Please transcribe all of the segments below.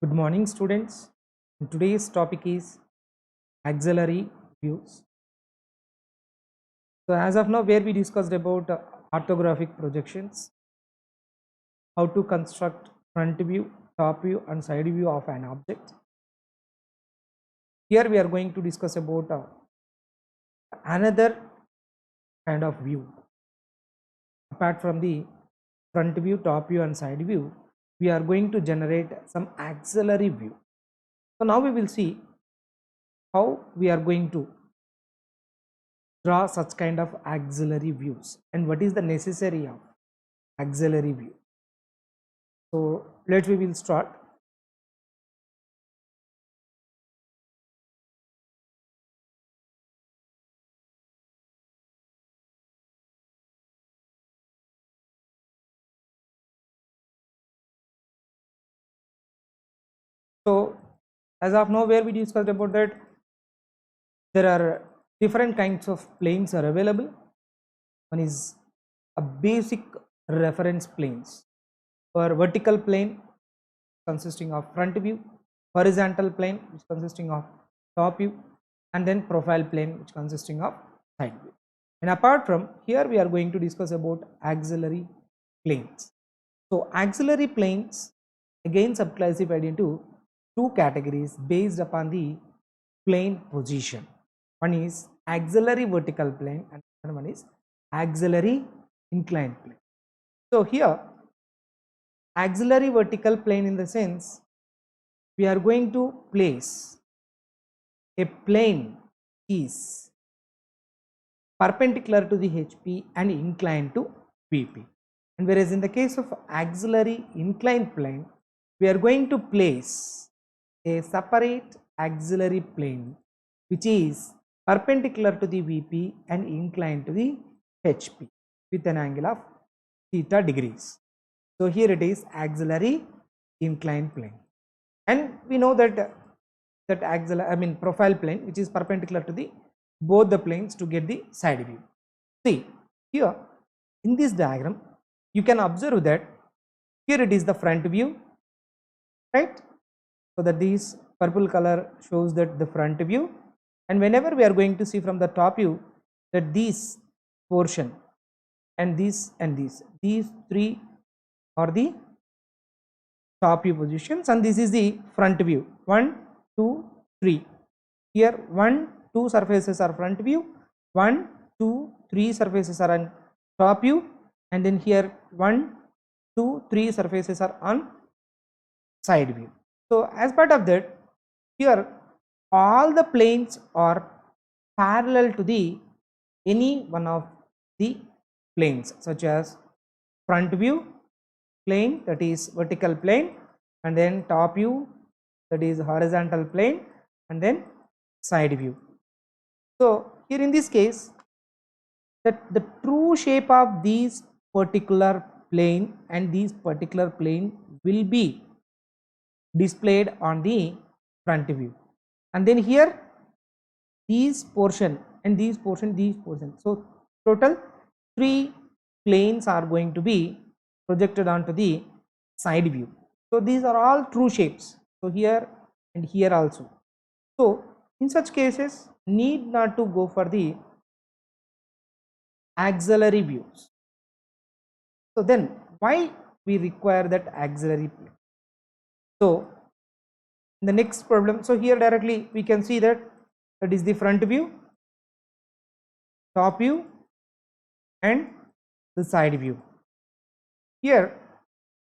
Good morning, students. Today's topic is auxiliary views. So, as of now, where we discussed about orthographic projections, how to construct front view, top view, and side view of an object. Here, we are going to discuss about another kind of view. Apart from the front view, top view, and side view, we are going to generate some auxiliary view. So, now we will see how we are going to draw such kind of auxiliary views and what is the necessary of auxiliary view. So we will start. So as of now, where we discussed about that, there are different kinds of planes are available. One is a basic reference planes. For vertical plane consisting of front view, horizontal plane which consisting of top view, and then profile plane which consisting of side view. And apart from here, we are going to discuss about auxiliary planes. So auxiliary planes again subclassified into two categories based upon the plane position. One is auxiliary vertical plane and another one is auxiliary inclined plane. So here auxiliary vertical plane, in the sense we are going to place a plane is perpendicular to the HP and inclined to VP. And whereas in the case of auxiliary inclined plane, we are going to place a separate auxiliary plane which is perpendicular to the VP and inclined to the HP with an angle of theta degrees. So here it is auxiliary inclined plane, and we know that profile plane which is perpendicular to the both the planes to get the side view. See here in this diagram, you can observe that here it is the front view, right? So that this purple color shows that the front view, and whenever we are going to see from the top view, that this portion and these these three are the top view positions, and this is the front view. 1 2 3. Here 1 2 surfaces are front view, 1 2 3 surfaces are on top view, and then here 1 2 3 surfaces are on side view. So as part of that, here all the planes are parallel to the any one of the planes, such as front view plane, that is vertical plane, and then top view, that is horizontal plane, and then side view. So here in this case, that the true shape of these particular plane and these particular plane will be displayed on the front view, and then here these portion and these portion, so total three planes are going to be projected onto the side view. So these are all true shapes, so here and here also. So in such cases, need not to go for the auxiliary views. So then why we require that auxiliary plane? So in the next problem, so here directly we can see that that is the front view, top view, and the side view. Here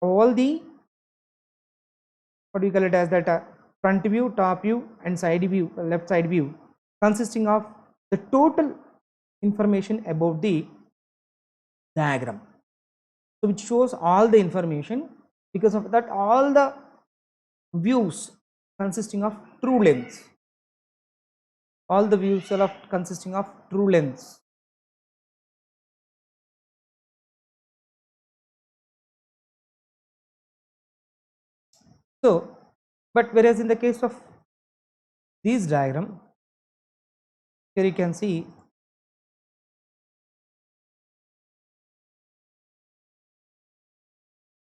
all the, what do you call it, as that front view, top view, and side view, left side view, consisting of the total information about the diagram, so which shows all the information. Because of that, all the views consisting of true lengths, all the views are consisting of true lengths. So but whereas in the case of this diagram, here you can see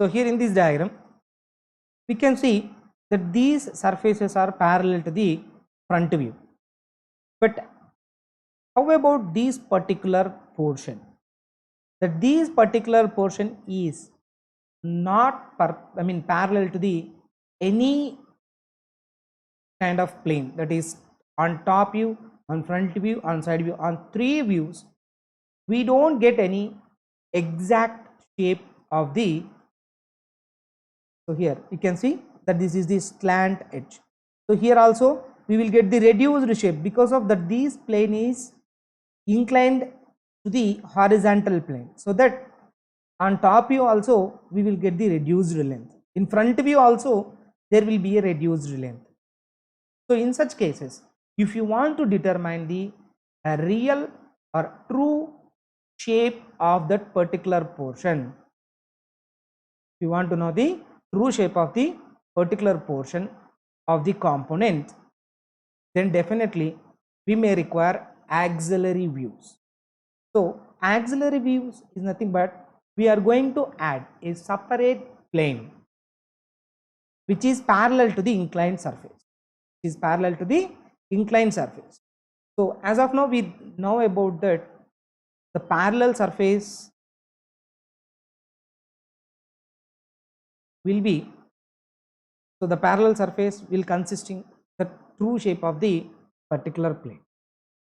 so here in this diagram we can see that these surfaces are parallel to the front view. But how about this particular portion? That this particular portion is not parallel to the any kind of plane, that is on top view, on front view, on side view, on three views we don't get any exact shape of the. So here you can see that this is the slant edge. So here also we will get the reduced shape because of that this plane is inclined to the horizontal plane, so that on top view also we will get the reduced length, in front view also there will be a reduced length. So in such cases, if you want to determine the real or true shape of that particular portion, if you want to know the true shape of the particular portion of the component, then definitely we may require auxiliary views. So auxiliary views is nothing but we are going to add a separate plane which is parallel to the inclined surface, is parallel to the inclined surface. So as of now we know about that the parallel surface will be, so the parallel surface will consisting the true shape of the particular plane.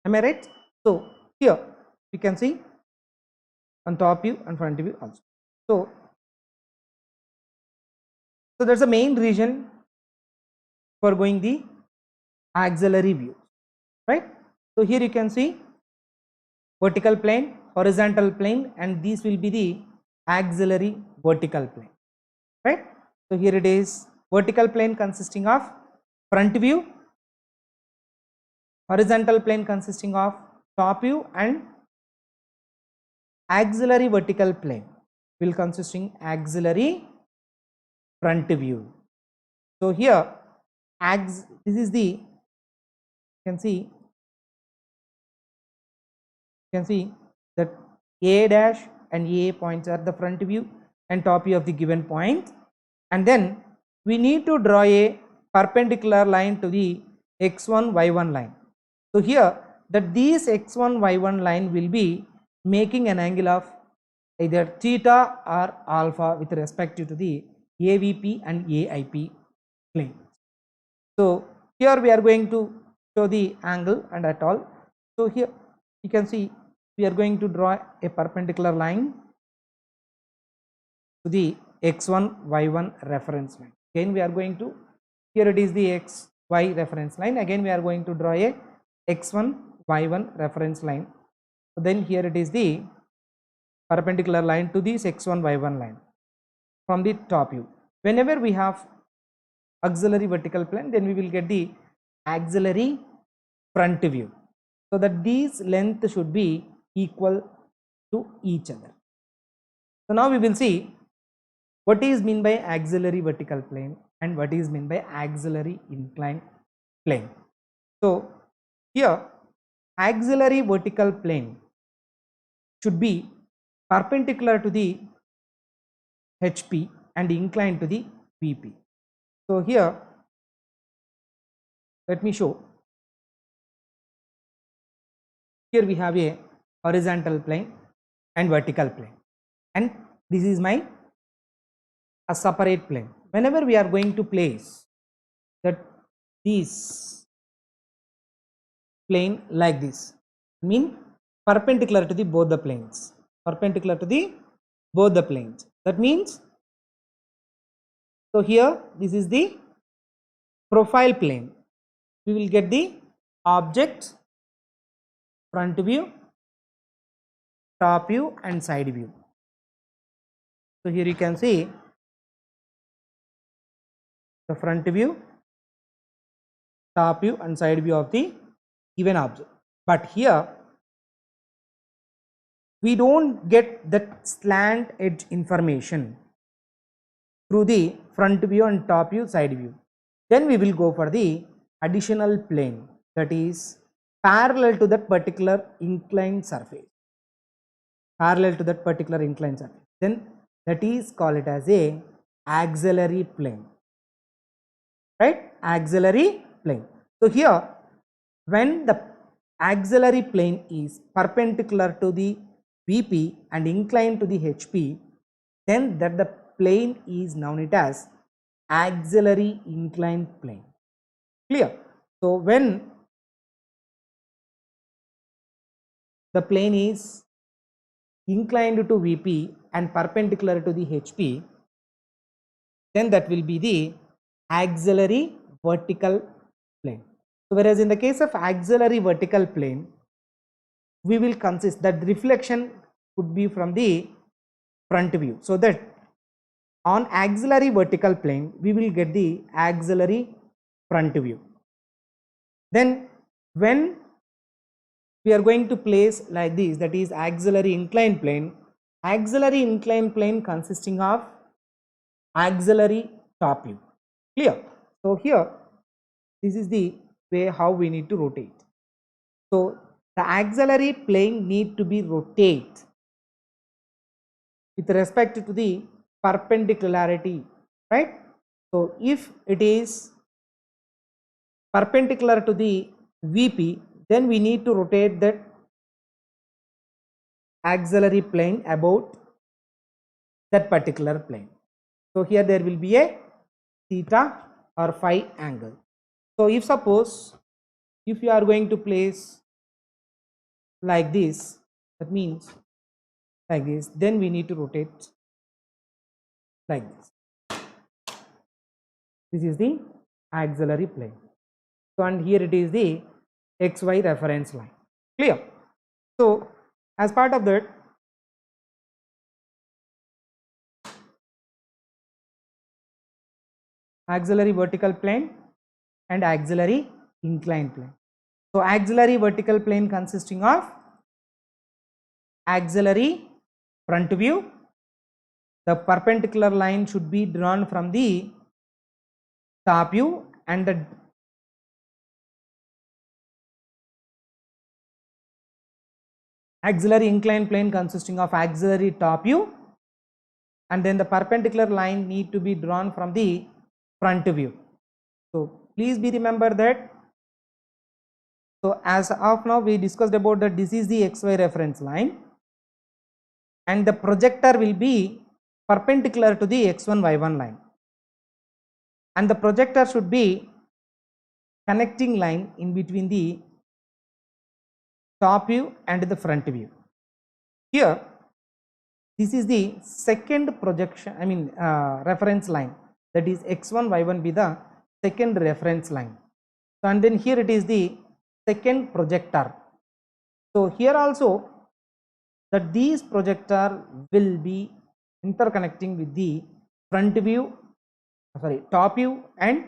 Am I right? So here you can see on top view and front view also. So that's the main reason for going the auxiliary view, right? So here you can see vertical plane, horizontal plane, and these will be the auxiliary vertical plane, right? So here it is vertical plane consisting of front view, horizontal plane consisting of top view, and auxiliary vertical plane will consisting auxiliary front view. So here this is the, you can see that A dash and A points are the front view and top view of the given point, and then we need to draw a perpendicular line to the x1 y1 line. So here that these x1 y1 line will be making an angle of either theta or alpha with respect to the AVP and AIP plane. So here we are going to show the angle and at all. So here you can see we are going to draw a perpendicular line to the x1 y1 reference line. Again we are going to, here it is the xy reference line, again we are going to draw a x1 y1 reference line. So then here it is the perpendicular line to this x1 y1 line from the top view. Whenever we have auxiliary vertical plane, then we will get the auxiliary front view, so that these length should be equal to each other. So now we will see what is mean by auxiliary vertical plane and what is mean by auxiliary inclined plane. So here auxiliary vertical plane should be perpendicular to the HP and inclined to the VP. So here let me show. Here we have a horizontal plane and vertical plane, and this is my a separate plane. Whenever we are going to place that this plane like this, mean perpendicular to the both the planes, perpendicular to the both the planes. That means, so here this is the profile plane. We will get the object front view, top view, and side view. So here you can see the front view, top view, and side view of the given object. But here we don't get that slant edge information through the front view and top view, side view. Then we will go for the additional plane, that is parallel to that particular inclined surface, parallel to that particular inclined surface. Then that is called it as a auxiliary plane, right? Auxiliary plane. So here, when the auxiliary plane is perpendicular to the VP and inclined to the HP, then that the plane is known as auxiliary inclined plane. Clear? So when the plane is inclined to VP and perpendicular to the HP, then that will be the auxiliary vertical plane. So whereas in the case of auxiliary vertical plane, we will consist that reflection could be from the front view. So that on auxiliary vertical plane, we will get the auxiliary front view. Then when we are going to place like this, that is auxiliary inclined plane consisting of auxiliary top view. Clear? So here, this is the way how we need to rotate. So the auxiliary plane need to be rotate with respect to the perpendicularity, right? So if it is perpendicular to the VP, then we need to rotate that auxiliary plane about that particular plane. So here there will be a theta or phi angle. So if suppose if you are going to place like this, that means like this, then we need to rotate like this. This is the auxiliary plane. So and here it is the XY reference line. Clear? So as part of that, auxiliary vertical plane and auxiliary inclined plane. So auxiliary vertical plane consisting of auxiliary front view. The perpendicular line should be drawn from the top view, and the auxiliary inclined plane consisting of auxiliary top view, and then the perpendicular line need to be drawn from the front view. So please be remember that. So as of now we discussed about that this is the XY reference line, and the projector will be perpendicular to the X1 Y1 line, and the projector should be connecting line in between the top view and the front view. Here this is the second projection, reference line, that is X1 Y1 be the second reference line. So and then here it is the second projector. So here also that these projector will be interconnecting with the top view and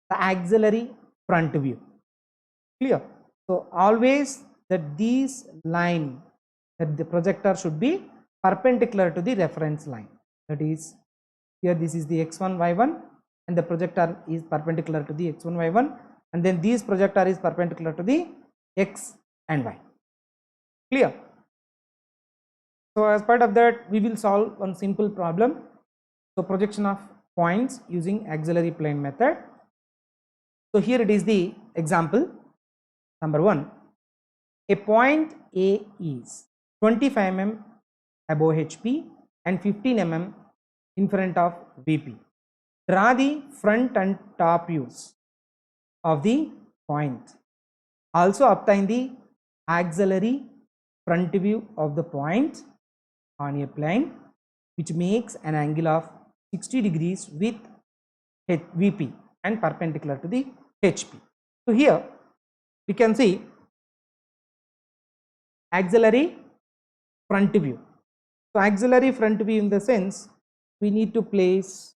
the auxiliary front view. Clear? So always that these line, that the projector should be perpendicular to the reference line, that is here this is the X1 Y1 and the projector is perpendicular to the X1 Y1, and then this projector is perpendicular to the X and Y. Clear? So as part of that, we will solve one simple problem. So projection of points using auxiliary plane method. So here it is the example number 1. A point A is 25 mm above HP and 15 mm in front of VP. Draw the front and top views of the point. Also obtain the auxiliary front view of the point on a plane which makes an angle of 60 degrees with VP and perpendicular to the HP. So here we can see auxiliary front view. So auxiliary front view, in the sense we need to place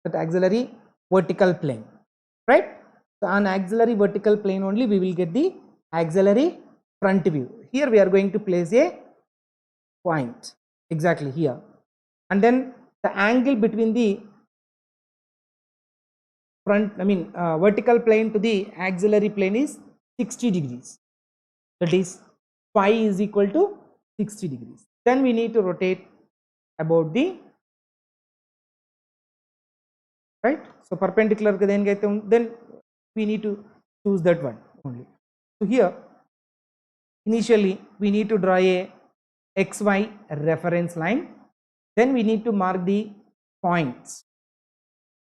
that auxiliary vertical plane, right? So on auxiliary vertical plane only we will get the auxiliary front view. Here we are going to place a point exactly here, and then the angle between the vertical plane to the auxiliary plane is 60 degrees, that is phi is equal to 60 degrees. Then we need to rotate about the right. So perpendicular కి దేనికి అయితే then we need to choose that one only. So here initially we need to draw a xy reference line, then we need to mark the points.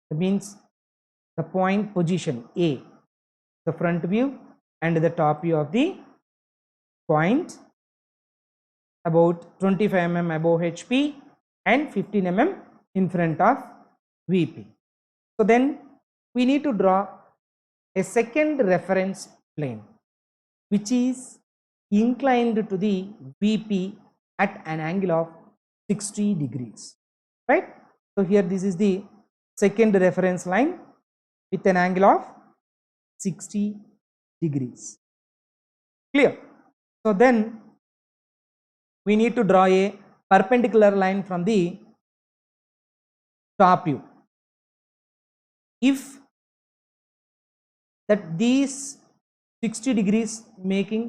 That means the point position A, the front view and the top view of the point about 25 mm above HP and 15 mm in front of VP. So then we need to draw a second reference plane which is inclined to the VP at an angle of 60 degrees, right? So here this is the second reference line with an angle of 60 degrees. Clear? So then we need to draw a perpendicular line from the top view. If that these 60 degrees making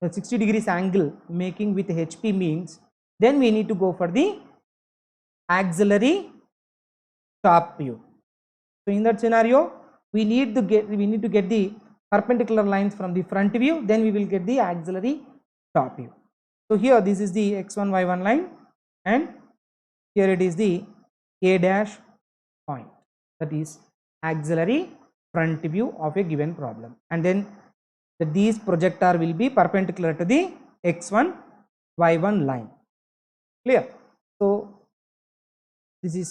60 degrees angle making with HP means, then we need to go for the auxiliary top view. So in that scenario we need to get the perpendicular lines from the front view, then we will get the auxiliary top view. So here this is the x1 y1 line and here it is the A dash point, that is auxiliary front view of a given problem, and then these projector will be perpendicular to the x1 y1 line. Clear? So this is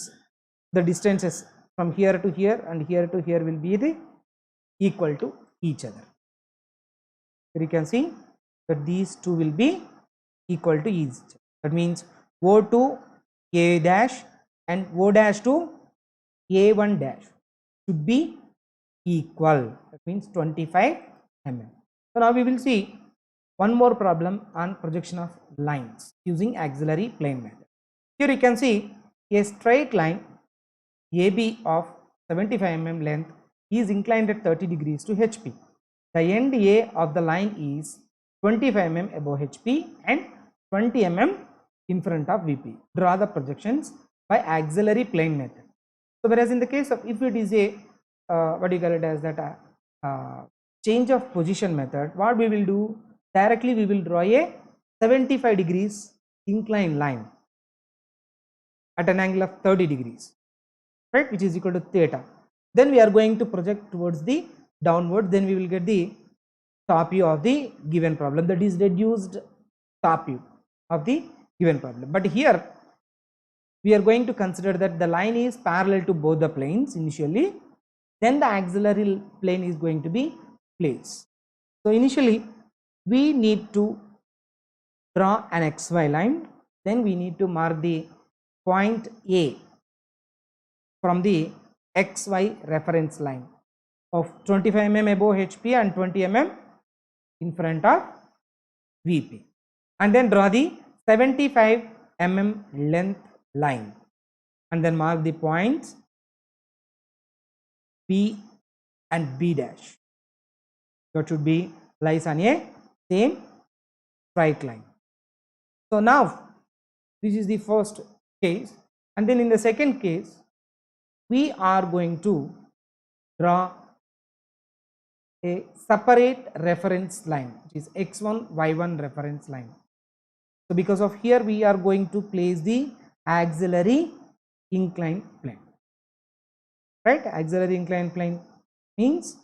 the distances from here to here and here to here will be the equal to each other. Here you can see that these two will be equal to each other. That means O to A dash and O dash to A1 dash should be equal. That means 25 mm. So now we will see one more problem on projection of lines using auxiliary plane method. Here you can see a straight line AB of 75 mm length is inclined at 30 degrees to HP. The end A of the line is 25 mm above HP and 20 mm in front of VP. Draw the projections by auxiliary plane method. So whereas in the case of, if it is a what do you call it as that change of position method, what we will do, directly we will draw a 75 degrees inclined line at an angle of 30 degrees, right, which is equal to theta. Then we are going to project towards the downward, then we will get the top view of the given problem, that is reduced top view of the given problem. But here we are going to consider that the line is parallel to both the planes initially, then the auxiliary plane is going to be placed. So initially we need to draw an xy line, then we need to mark the point A from the xy reference line of 25 mm above HP and 20 mm in front of VP, and then draw the 75 mm length line and then mark the points B and B dash. That should be lies on a same straight line. So now this is the first case, and then in the second case we are going to draw a separate reference line, which is x1 y1 reference line. So because of here we are going to place the auxiliary inclined plane, right? Auxiliary inclined plane means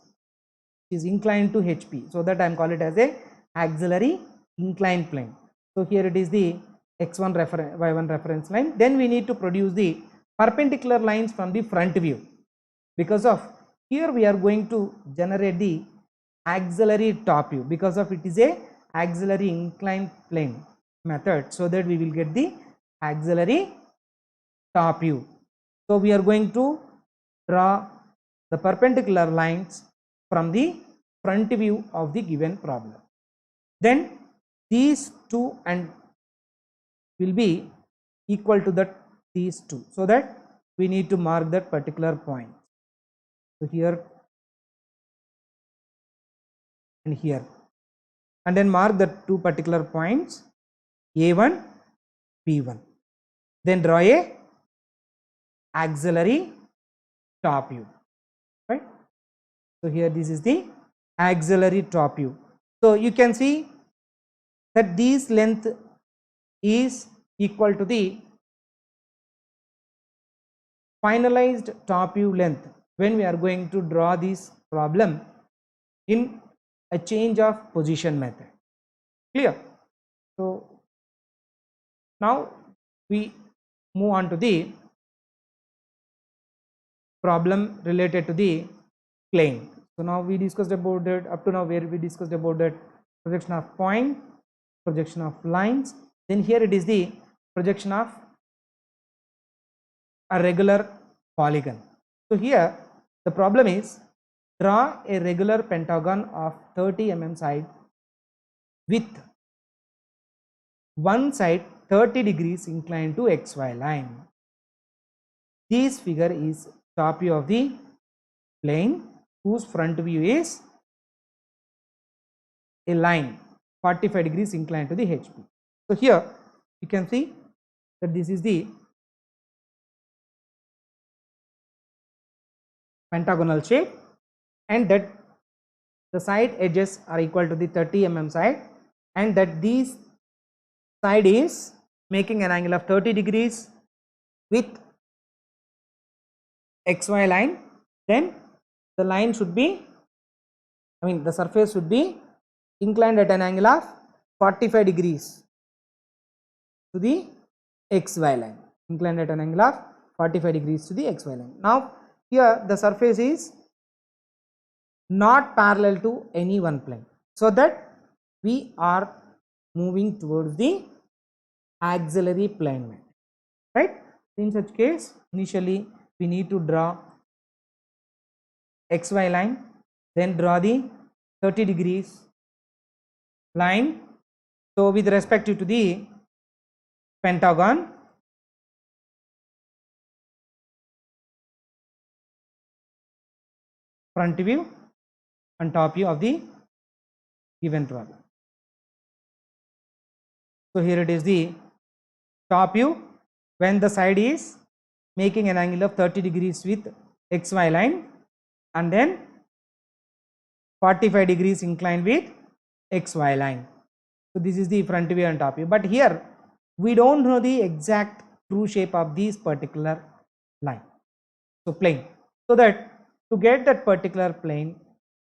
is inclined to HP, so that I am call it as a auxiliary inclined plane. So here it is the x1 y1 reference line, then we need to produce the perpendicular lines from the front view. Because of here we are going to generate the auxiliary top view, because of it is a auxiliary inclined plane method, so that we will get the auxiliary top view. So we are going to draw the perpendicular lines from the front view of the given problem. Then these two and will be equal to that these two, so that we need to mark that particular point. So here and here, and then mark the two particular points A1 B1, then draw a auxiliary top view, right? So here this is the auxiliary top view. So you can see that this length is equal to the finalized top view length when we are going to draw this problem in a change of position method. Clear? So now we move on to the problem related to the plane. So now we discussed about that, up to now where we discussed about that projection of point, projection of lines, then here it is the projection of a regular polygon. So here the problem is, draw a regular pentagon of 30 mm side with one side 30 degrees inclined to XY line. This figure is top view of the plane whose front view is a line 45 degrees inclined to the HP. So here you can see that this is the pentagonal shape, and that the side edges are equal to the 30 mm side, and that this side is making an angle of 30 degrees with XY line. Then the line should be, the surface should be inclined at an angle of 45 degrees to the XY line, inclined at an angle of 45 degrees to the XY line. Now here the surface is not parallel to any one plane, so that we are moving towards the auxiliary plane method, right? In such case, initially we need to draw XY line, then draw the 30 degrees line. So with respect to the pentagon, front view and top view of the given problem. So here it is the top view when the side is making an angle of 30 degrees with XY line, and then 45 degrees inclined with XY line. So this is the front view and top view, but here we don't know the exact true shape of this particular line, so plane. So that to get that particular plane,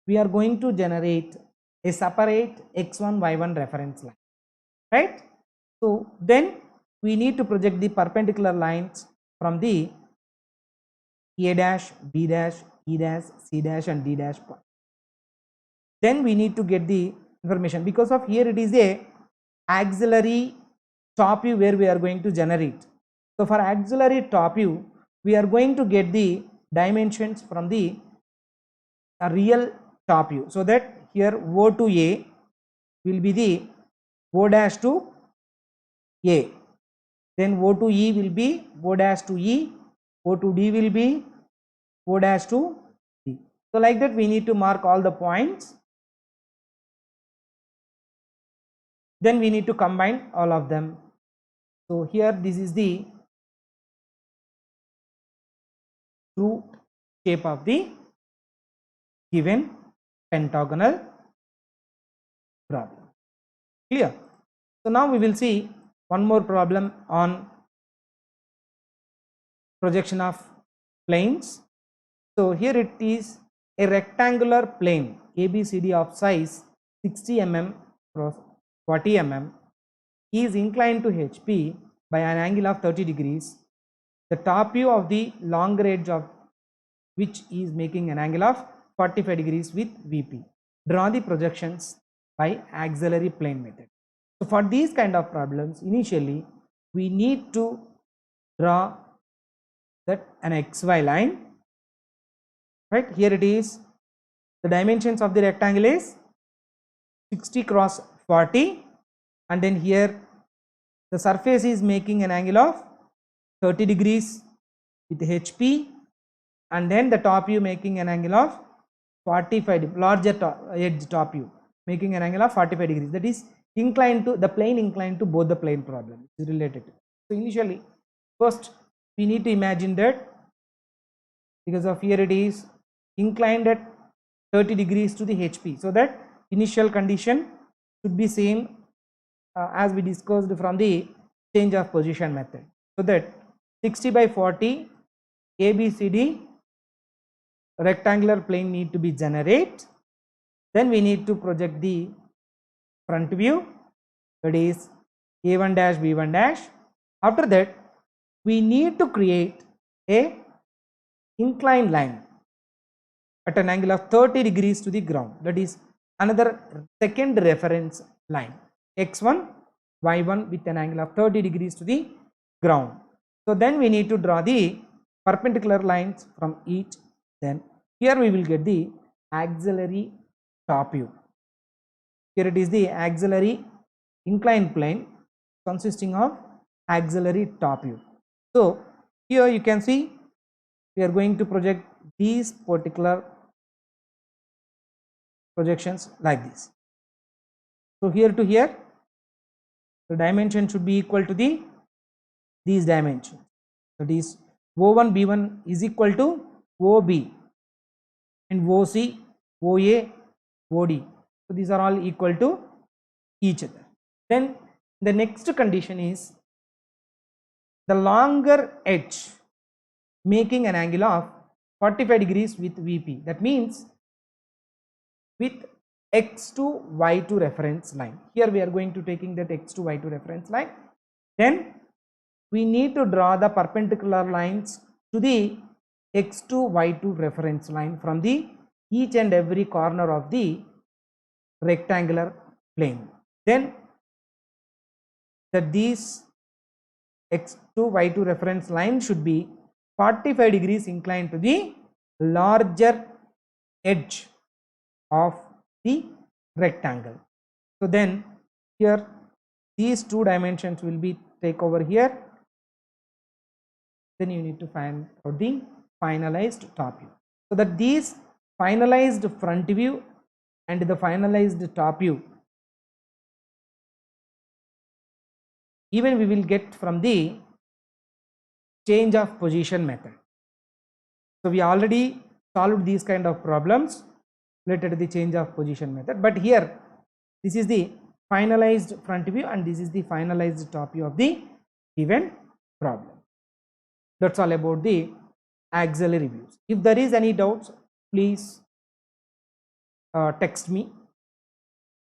we are going to generate a separate x1 y1 reference line, right? So then we need to project the perpendicular lines from the A dash, B dash, E dash, C dash and D dash point. Then we need to get the information, because of here it is a auxiliary top view where we are going to generate. So for auxiliary top view, we are going to get the dimensions from the real top view, so that here O to A will be the O dash to A, then O to E will be O dash to E, O to D will be O dash to D. So like that we need to mark all the points, then we need to combine all of them. So here this is the true shape of the given pentagonal problem. Clear? So now we will see one more problem on projection of planes. So here it is a rectangular plane ABCD of size 60 mm cross 40 mm is inclined to HP by an angle of 30 degrees. The top view of the longer edge of which is making an angle of 45 degrees with VP. Draw the projections by auxiliary plane method. So for these kind of problems, initially we need to draw that an XY line, right? Here it is, the dimensions of the rectangle is 60 cross 40, and then here the surface is making an angle of 30 degrees with HP, and then the top view making an angle of 45, larger edge top view making an angle of 45 degrees, that is inclined to the plane, inclined to both the plane problem is related. So initially first we need to imagine that because of here it is inclined at 30 degrees to the HP. So that initial condition should be same as we discussed from the change of position method. So that 60 by 40 ABCD rectangular plane need to be generated. Then we need to project the front view, that is A1 dash B1 dash. After that we need to create a inclined line at an angle of 30 degrees to the ground, that is another second reference line x1 y1 with an angle of 30 degrees to the ground. So then we need to draw the perpendicular lines from each. Then here we will get the auxiliary top view. Here it is the auxiliary inclined plane consisting of auxiliary top view. So here you can see we are going to project these particular projections like this. So here to here the dimension should be equal to these dimensions, that is O1 B1 is equal to OB and OC OA OD. So these are all equal to each other. Then the next condition is the longer edge making an angle of 45 degrees with VP. That means with x2 y2 reference line. Here we are going to taking that x2 y2 reference line. Then we need to draw the perpendicular lines to the x2 y2 reference line from the each and every corner of the rectangular plane. Then that these x2 y2 reference line should be 45 degrees inclined to the larger edge of the rectangle. So then here these two dimensions will be take over here. Then you need to find out the finalized top view. So that these finalized front view and the finalized top view even we will get from the change of position method. So we already solved these kind of problems related to the change of position method, but here this is the finalized front view and this is the finalized top view of the given problem. That's all about the auxiliary views. If there is any doubts, please text me,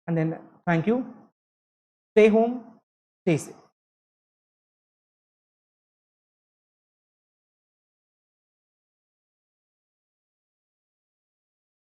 and then thank you. Stay home, stay safe.